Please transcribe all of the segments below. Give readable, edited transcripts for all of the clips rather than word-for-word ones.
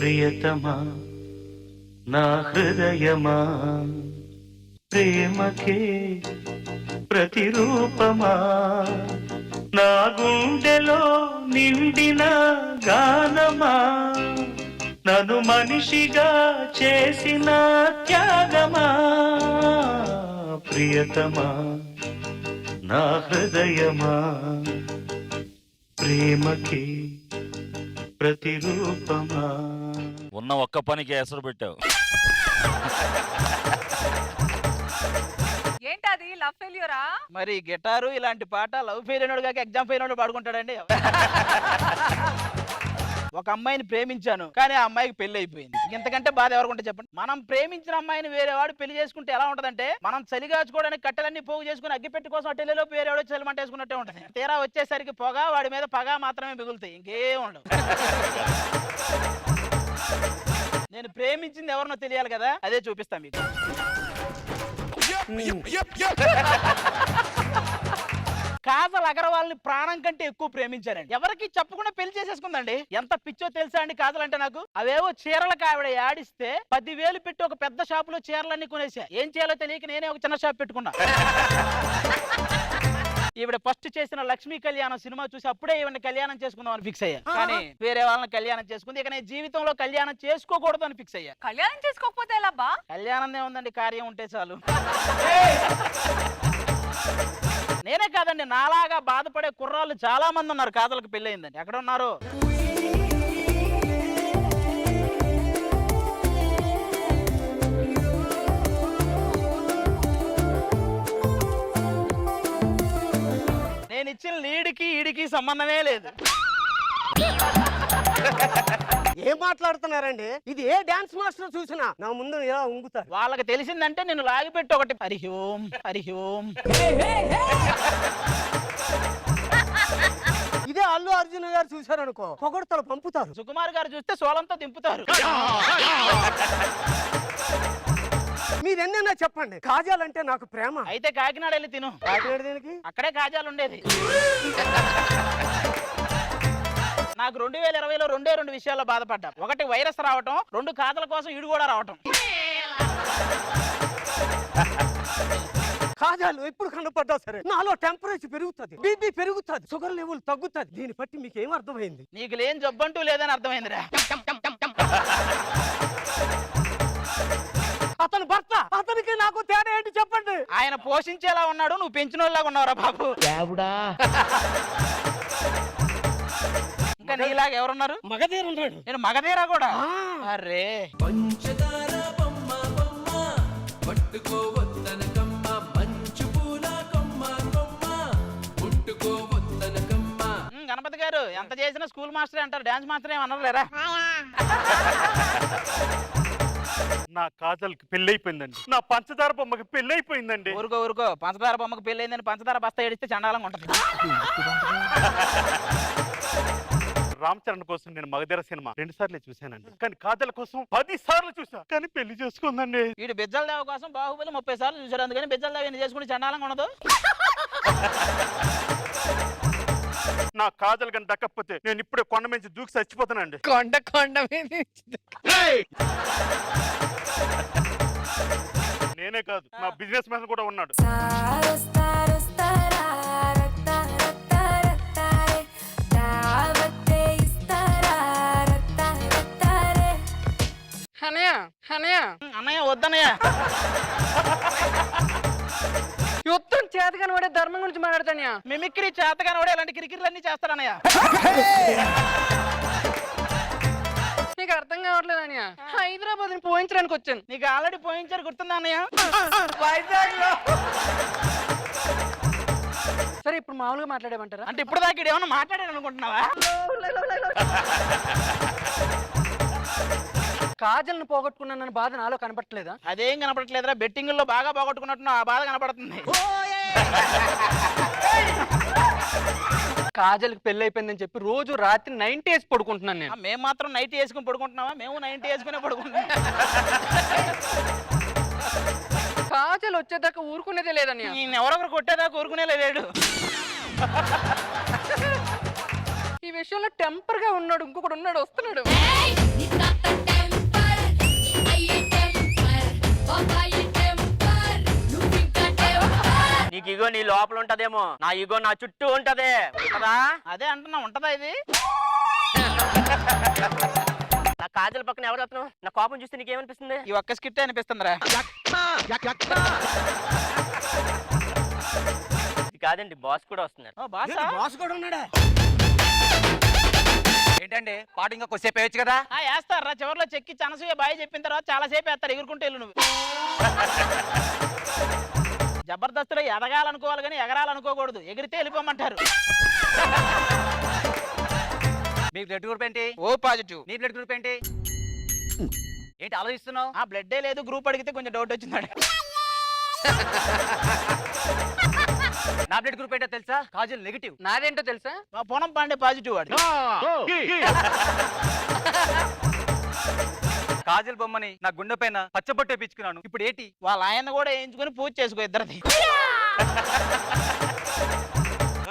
ప్రియతమా నా హృదయమా ప్రేమకే ప్రతిరూపమా నా గుండెలో నిండిన గానమా నన్ను మనిషిగా చేసిన త్యాగమా ప్రియతమా నా హృదయమా ప్రేమకి ప్రతిరూపమా. ఉన్న ఒక్క పనికి ఎసరు పెట్టావు. ఏంటది లవ్ ఫెయిల్యూరా? మరి గిటారు ఇలాంటి పాట లవ్ ఫెయిల్ అయినోడు కాక ఎగ్జామ్ ఫెయిల్ అయినోడు పాడుకుంటాడండి. ఒక అమ్మాయిని ప్రేమించాను కానీ ఆ అమ్మాయికి పెళ్లి అయిపోయింది. ఇంతకంటే బాధ ఎవరికుంటే చెప్పండి. మనం ప్రేమించిన అమ్మాయిని వేరే వాడు పెళ్లి చేసుకుంటే ఎలా ఉంటదంటే, మనం చలిగాచుకోవడానికి కట్టెలన్నీ పోగు చేసుకుని అగ్గిపెట్టి కోసం అట్టెలలో వేరే వాడు చలిమంట వేసుకున్నట్టే ఉంటది. తీరా వచ్చేసరికి పొగ, వాడి మీద పగ మాత్రమే మిగులుతాయి, ఇంకేం ఉండవు. నేను ప్రేమించింది ఎవరినో తెలియాలి కదా, అదే చూపిస్తాను మీకు. కాజల్ అగర్వాల్ని ప్రాణం కంటే ఎక్కువ ప్రేమించారండి. ఎవరికి చెప్పకుండా పెళ్లి చేసేసుకుందండి. ఎంత పిచ్చో తెలుసా అండి కాజల్ అంటే నాకు. అవేవో చీరలకు ఆవిడ యాడిస్తే 10,000 పెట్టి ఒక పెద్ద షాపులో చీరలన్నీ కొనేసా. ఏం చేయాలో తెలియక నేనే ఒక చిన్న షాప్ పెట్టుకున్నా. ఈవిడ ఫస్ట్ చేసిన లక్ష్మీ కళ్యాణం సినిమా చూసి అప్పుడే ఈవిడ కళ్యాణం చేసుకుందాం అని ఫిక్స్ అయ్యా. కానీ వేరే వాళ్ళని కళ్యాణం చేసుకుంది. ఇక నేను జీవితంలో కళ్యాణం చేసుకోకూడదు అని ఫిక్స్ అయ్యా. కళ్యాణం చేసుకోకపోతే ఎలా బా? కళ్యాణం ఏముందండి, కార్యం ఉంటే చాలు. నేనే కాదండి, నాలాగా బాధపడే కుర్రాళ్ళు చాలా మంది ఉన్నారు. కాదలకు పెళ్ళయిందండి. ఎక్కడ ఉన్నారు? నేను ఇచ్చిన లీడ్కి ఈడికి సంబంధమే లేదు. ఏం మాట్లాడుతున్నారండి? ఇది ఏ డాన్స్ మాస్టర్ చూసినా నా ముందు ఇలా ఉంగుతారు. వాళ్ళకి తెలిసిందంటే నేను లాగిపెట్టి ఒకటి హరి ఓం హరి ఓం. ఇదే అల్లు అర్జున్ గారు చూసారు అనుకో, పొగడతలు పంపుతారు. సుకుమార్ గారు చూస్తే సోలంతో దింపుతారు. మీరెన్నైనా చెప్పండి, కాజాలంటే నాకు ప్రేమ. అయితే కాకినాడ వెళ్ళి తిను. కాకినాడ దేనికి? అక్కడే కాజాలు ఉండేది. నాకు 2020లో రెండు విషయాల్లో బాధపడ్డా. ఒకటి వైరస్ రావటం, 2 కాజల కోసం ఈడు కూడా రావటం. కాజాలు ఎప్పుడు కనపడ్డా సరే నాలో టెంపరేచర్ పెరుగుతుంది, బీపీ పెరుగుతుంది, షుగర్ లెవెల్ తగ్గుతుంది. దీన్ని బట్టి మీకు ఏం అర్థమైంది? నీకు లేని జబ్బంటూ లేదని అర్థమైందిరా. అతను భర్త, అతనికి నాకు తేడా ఏంటి చెప్పండి? ఆయన పోషించేలా ఉన్నాడు, నువ్వు పెంచినోళ్ళగా ఉన్నావురా బాబు. ఇంకా నీలాగా ఎవరున్నారు? మగధీర ఉన్నాడు. నేను మగధీరా కూడా. అరే పంచదార బొమ్మ బొమ్మ పట్టుకోవద్దనకమ్మ, మంచు పూల కొమ్మ కొమ్మ ముట్టుకోవద్దనకమ్మ. గణపతి గారు ఎంత చేసినా స్కూల్ మాస్టరే అంటారు, డాన్స్ మాస్టర్ ఏమన్నారు లేరా? నా కాజల్కి పెళ్ళైపోయిందండి. నా పంచదార బొమ్మకి పెళ్ళైపోయిందండి. ఊరుకో పంచదార బొమ్మకి పెళ్ళైందని పంచదార బస్తా ఏడిస్తే చండాలంగా ఉంటుంది. రామ్ చరణ్ కోసం నేను మగధీర సినిమా 2 సార్లు చూశానండి. కానీ కాజల్ కోసం 10 సార్లు చూసా, కానీ పెళ్లి చేసుకుందండి. వీడు బిజ్జల దేవ కోసం బాహుబలి 30 సార్లు చూసారు. అందుకని బిజ్జల దేవ ఎన్ని చేసుకుంటే చండాలంగా ఉండదు. నా కాజల్ కానీ దక్కకపోతే నేను ఇప్పుడే కొండ మీద దూకి చచ్చిపోతానండి. కొండ నేనే కాదు, నా బిజినెస్ మ్యాన్ కూడా ఉన్నాడు. అన్నయ్య వద్దన్నయ్య. యుద్ధం చేతగాని వాడే ధర్మం గురించి మాట్లాడతానయ్యా. మిమిక్రీ చేతగాని వాడే ఇలాంటి కిరికిర్లన్నీ చేస్తాడన్నయ్య. నీకు అర్థం కావట్లేదు అన్నయ్య. హైదరాబాద్ పోయించడానికి వచ్చాను. నీకు ఆల్రెడీ పోయించారు, గుర్తుందా అన్నయ్య? వైజాగ్ లో. సరే ఇప్పుడు మామూలుగా మాట్లాడేమంటారా? అంటే ఇప్పుడు దాకా ఏమన్నా మాట్లాడాను అనుకుంటున్నావా? కాజల్ని పోగొట్టుకున్నానని బాధ నాలో కనపడట్లేదా? అదేం కనపడట్లేదురా, బెట్టింగుల్లో బాగా పోగొట్టుకున్నట్టు ఆ బాధ కనపడుతుంది. కాజల్కి పెళ్లి అయిపోయిందని చెప్పి రోజు రాత్రి 90 వేసి పడుకుంటున్నాను నేను. మేము మాత్రం 90 వేసుకుని పడుకుంటున్నావా? మేము 90 వేసుకునే పడుకుంటున్నాం. కాజల్ వచ్చేదాకా ఊరుకునేదే లేదని. నేను ఎవరొకరు కొట్టేదాకా ఊరుకునే లేడు. ఈ విషయంలో టెంపర్ గా ఉన్నాడు, ఇంకొకడు ఉన్నాడు, వస్తున్నాడు. నీకు ఇగో నీ లోపల ఉంటదేమో, నా ఇగో నా చుట్టూ ఉంటదే కదా. అదే అంటున్నా, ఉంటదా ఇది? నా కాజల్ పక్కన ఎవరు అతను? నా కోపం చూస్తే నీకేమనిపిస్తుంది? ఈ ఒక్క స్కిట్ అనిపిస్తుందిరా. ఇది కాదండి, బాస్ కూడా వస్తున్నారు. ఓ బాసా? బాస్ కూడా ఉన్నాడా? ఏంటండి పాట ఇంకా కొద్దిసేపు వేయచ్చు కదా? వేస్తారా చివరిలో చెక్కి చనసూయ బాయ్ చెప్పిన తర్వాత చాలా సేపు వేస్తారు, ఎగురుకుంటే వెళ్ళు నువ్వు. జబర్దస్త్లో ఎదగాలనుకోవాలి కానీ ఎగరాలనుకోకూడదు, ఎగిరితే వెళ్ళిపోమంటారు. మీ బ్లడ్ గ్రూప్ ఏంటి? O positive. నీ బ్లడ్ గ్రూప్ ఏంటి? ఏంటి ఆలోచిస్తున్నావు? ఆ బ్లడ్డే లేదు, గ్రూప్ అడిగితే కొంచెం డౌట్ వచ్చింది. నా బ్లడ్ గ్రూప్ ఏంటో తెలుసా? కాజల్ నెగిటివ్. నాదేంటో తెలుసా? మా పూనం పాండే పాజిటివ్ వాడు. కాజల్ బొమ్మని నా గుండె పైన పచ్చబొట్టు వేయించుకున్నాను. ఇప్పుడు ఏంటి? వాళ్ళ ఆయన కూడా వేయించుకుని పూజ చేసుకో ఇద్దరిది.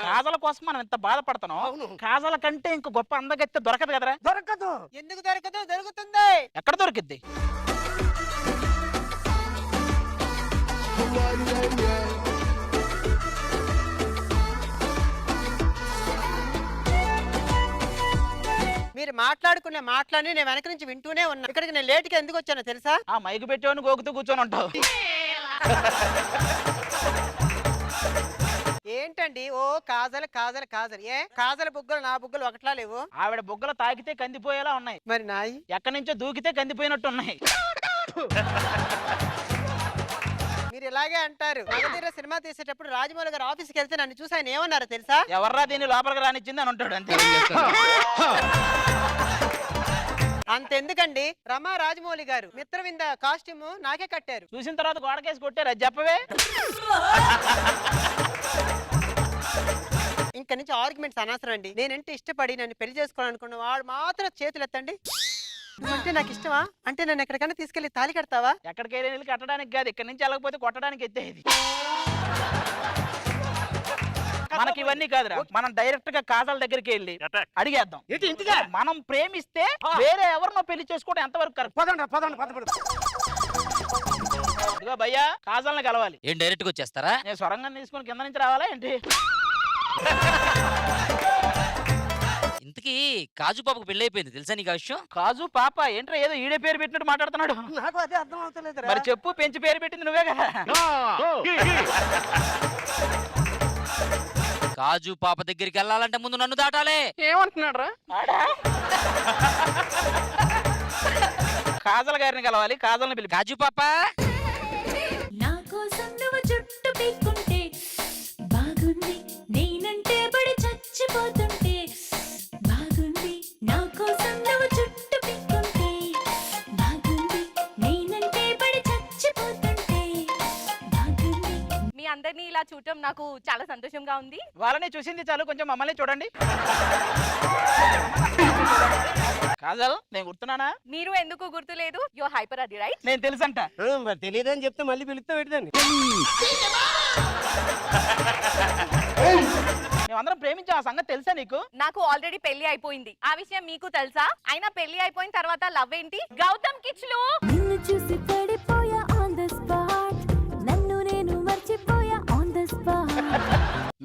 కాజల కోసం మనం ఎంత బాధపడుతున్నాం, కాజల కంటే ఇంకో గొప్ప అందగత్తె దొరకదు కదరా. దొరకదు. ఎందుకు దొరకదు? దొరుకుతుంది. ఎక్కడ దొరికిద్ది? మీరు మాట్లాడుకునే మాటలని నేను వెనక నుంచి వింటూనే ఉన్నా. ఇక్కడికి నేను లేట్గా ఎందుకు వచ్చానో తెలుసా? ఆ మైకు పెట్టేవాడిని గోకుతూ కూర్చొని ఉంటావు. ఏంటండి ఓ కాజల్ కాజల్ కాజల్, ఏ కాజల్ బుగ్గలు నా బుగ్గలు ఒకట్లా లేవు? ఆవిడ బుగ్గలు తాకితే కందిపోయేలా ఉన్నాయి, మరి నాయి ఎక్కడి నుంచో దూకితే కందిపోయినట్టు ఉన్నాయి. మీరు ఇలాగే అంటారు. మగధీర సినిమా తీసేటప్పుడు రాజమౌళి గారు ఆఫీస్కి వెళ్తే నన్ను చూసి ఆయన ఏమన్నారో తెలుసా? ఎవర్రా దీన్ని లోపలికి రానిచ్చింది అని ఉంటాడు అంతే. అంతెందుకండి, రమా రాజమౌళి గారు మిత్రవింద కాస్ట్యూమ్ నాకే కట్టారు. చూసిన తర్వాత గోడకేసి కొట్టారు, అది చెప్పవే. ఇంక నుంచి ఆర్గ్యుమెంట్స్ అనవసరం అండి. నేనంటే ఇష్టపడి నన్ను పెళ్లి చేసుకోవాలనుకున్న వాడు మాత్రం చేతులు ఎత్తండి. అంటే నాకు ఇష్టమా? అంటే నన్ను ఎక్కడికైనా తీసుకెళ్లి తాళి కడతావా? ఎక్కడికైనా వెళ్ళి కట్టడానికి కాదు, ఇక్కడి నుంచి వెళ్ళకపోతే కొట్టడానికి ఎత్తేది. మనకి ఇవన్నీ కాదురా, మనం డైరెక్ట్ గా కాజల్ దగ్గరికి వెళ్ళి అడిగేద్దాం. ఇంటిగా మనం ప్రేమిస్తే వేరే ఎవరినో పెళ్లి చేసుకోవడం ఎంతవరకు కరెక్ట్? పదండి పదండి పదండి. ఇదిగో భయ్యా, కాజల్ని కలవాలి. ఏం డైరెక్ట్ గా వచ్చేస్తారా? నేను సొరంగం తీసుకుని కింద నుంచి రావాలా ఏంటి? ఇంతకీ కాజు పాపకు పెళ్లి అయిపోయింది తెలుసా నీకు ఆ విషయం? కాజు పాప ఏంట్రా ఏదో ఈడే పేరు పెట్టినట్టు మాట్లాడుతున్నాడు. నాకు అదే అర్థం అవుతలేదు. మరి చెప్పు, పెంచి పేరు పెట్టింది నువ్వే కదా. కాజు పాప దగ్గరికి వెళ్ళాలంటే ముందు నన్ను దాటాలే. ఏమంటున్నాడు రా? కాజల్ గారిని కలవాలి, కాజల్ని పిలిపి. కాజు పాప నా కోసం నువ్వు జుట్టు పీక్కుంటే బాగుంది, నేనంటే పడి చచ్చిపోతుంటే బాగుంది. నా కోసం నువ్వు జుట్టు పీక్కుంటే బాగుంది, నేనంటే పడి చచ్చిపోతుంటే బాగుంది. మీ అందరినీ ఇలా చూడటం నాకు చాలా సంతోషంగా ఉంది. వాళ్ళని చూసింది చాలు, కొంచెం మమ్మల్ని చూడండి. కాజల్, నేను గుర్తున్నానా? మీరు ఎందుకు గుర్తులేదు? యువర్ హైపర్ అది రైట్. నేను తెలుసంట. మరి తెలియదని చెప్తే మళ్ళీ పిలుస్తా పెడతాను. మేమందరం ప్రేమించాం, ఆ సంగతి తెలుసా నీకు? నాకు ఆల్రెడీ పెళ్లి అయిపోయింది, ఆ విషయం మీకు తెలుసా? అయినా పెళ్లి అయిపోయిన తర్వాత లవ్ ఏంటి? గౌతమ్ కిచ్లు నిన్ను చూసి పడిపోయా ఆన్ ద స్పాట్, నన్ను నేను మర్చిపోయా ఆన్ ద స్పాట్.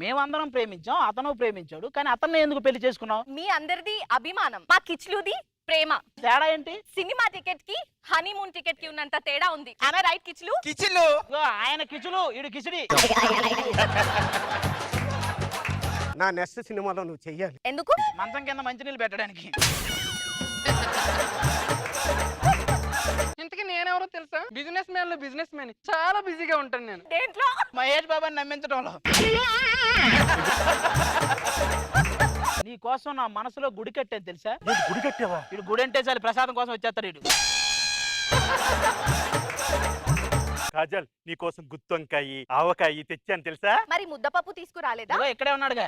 మేమందరం ప్రేమించాం, అతను ప్రేమించాడు, కానీ అతన్ని ఎందుకు పెళ్లి చేసుకున్నావు? మీ అందరిది అభిమానం, మా కిచ్లుది ప్రేమ. తేడా ఏంటి? సినిమా టికెట్ కి హనీమూన్ టికెట్ కి ఉన్నంత తేడా ఉంది. ఆమె రైట్ కిచ్లు? కిచిలు ఆయన కిచులు, ఈడు కిచిడి. నా నెక్స్ట్ సినిమాలో నువ్వు చెయ్యాలి. ఎందుకు? మంచం కింద మంచినీళ్ళు పెట్టడానికి. ఇంతకీ నేనెవరో తెలుసా? బిజినెస్ మ్యాన్ లో బిజినెస్ మ్యాన్, చాలా బిజీగా ఉంటాను నేను. దేంట్లో? మహేష్ బాబాని నమ్మించడంలో. నీ కోసం నా మనసులో గుడి కట్టాను తెలుసా? గుడి కట్టావా? ఇడు గుడి అంటే చాలు ప్రసాదం కోసం వచ్చేస్తాడు ఇడు. కాజల్ నీకోసం గుత్తొంకాయి ఆవకాయి తెచ్చాను తెలుసా? మరి ముద్దపప్పు తీసుకురాలేదా? ఇదిగో ఇక్కడే ఉన్నాడుగా.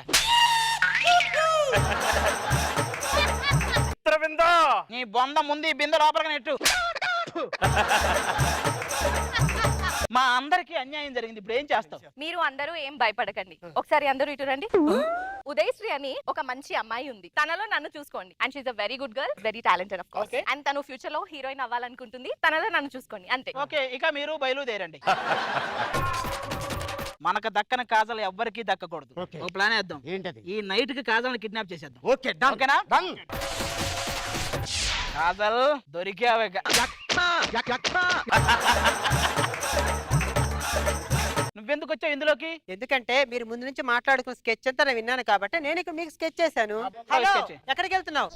మిత్రవింద నీ బొంద ముందు ఈ బిందె లోపలికి నెట్టు. మా అందరికి అన్యాయం జరిగింది, ఇప్పుడు ఏం చేస్తావు? మీరు అందరూ ఏం భయపడకండి, ఒకసారి అందరూ ఇటు రండి. ఉదయశ్రీ అని ఒక మంచి అమ్మాయి ఉంది, తనలో నన్ను చూసుకోండి. And she's a very good girl, very talented of course. And తను ఫ్యూచర్ లో హీరోయిన్ అవ్వాలనుకుంటుంది, తనలో నన్ను చూసుకోండి అంతే. ఓకే, ఇక మీరు బయలుదేరండి. మనకు దక్కన కాజల్ ఎవ్వరికి దక్కకూడదు. ఓకే. ఒక ప్లాన్ వేద్దాం. ఏంటది? ఈ నైట్ కి కాజల్ని కిడ్నాప్ చేసేద్దాం. Okay done. ఓకేనా? డన్. కాజల్ దొరికావే. నువ్వెందుకు వచ్చావు ఇందులోకి? ఎందుకంటే మీరు ముందు నుంచి మాట్లాడుకున్న స్కెచ్ అంతా నేను విన్నాను కాబట్టి నేను ఇక్కడ మీకు స్కెచ్ చేశాను. Hello, sketch. ఎక్కడికి వెళ్తున్నావు?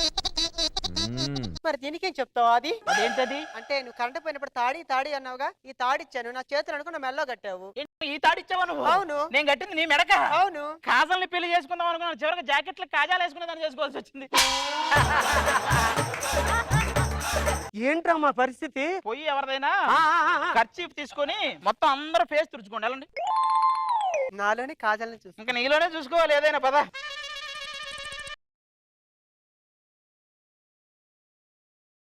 మరి దీనికేం చెప్తావు? అది అదేంటది? అంటే నువ్వు కరెంట్ పోయినప్పుడు తాడి అన్నావుగా, ఈ తాడి ఇచ్చాను, నా చేతులు అనుకున్న మెల్లో కట్టావు. ఏంటి, ఈ తాడిచ్చావా నువ్వు? అవును. నేను కట్టింది నీ మెడక. అవును. కాజల్ని పెళ్లి చేసుకుందాం అనుకున్నాను, చివరికి జాకెట్లు కాజాలు వేసుకునే దాన్ని చేసుకోవాల్సి వచ్చింది. ఏంట్రా మా పరిస్థితి? పోయి ఎవరిదైనా ఆ, ఆ, ఆ. ఖర్చీఫ్ తీసుకొని మొత్తం అందరూ ఫేస్ తుడుచుకోండి. వెళ్ళండి. నాలోని కాజల్ని చూసి ఇంకా నీలోనే చూసుకోవాలి ఏదైనా పద.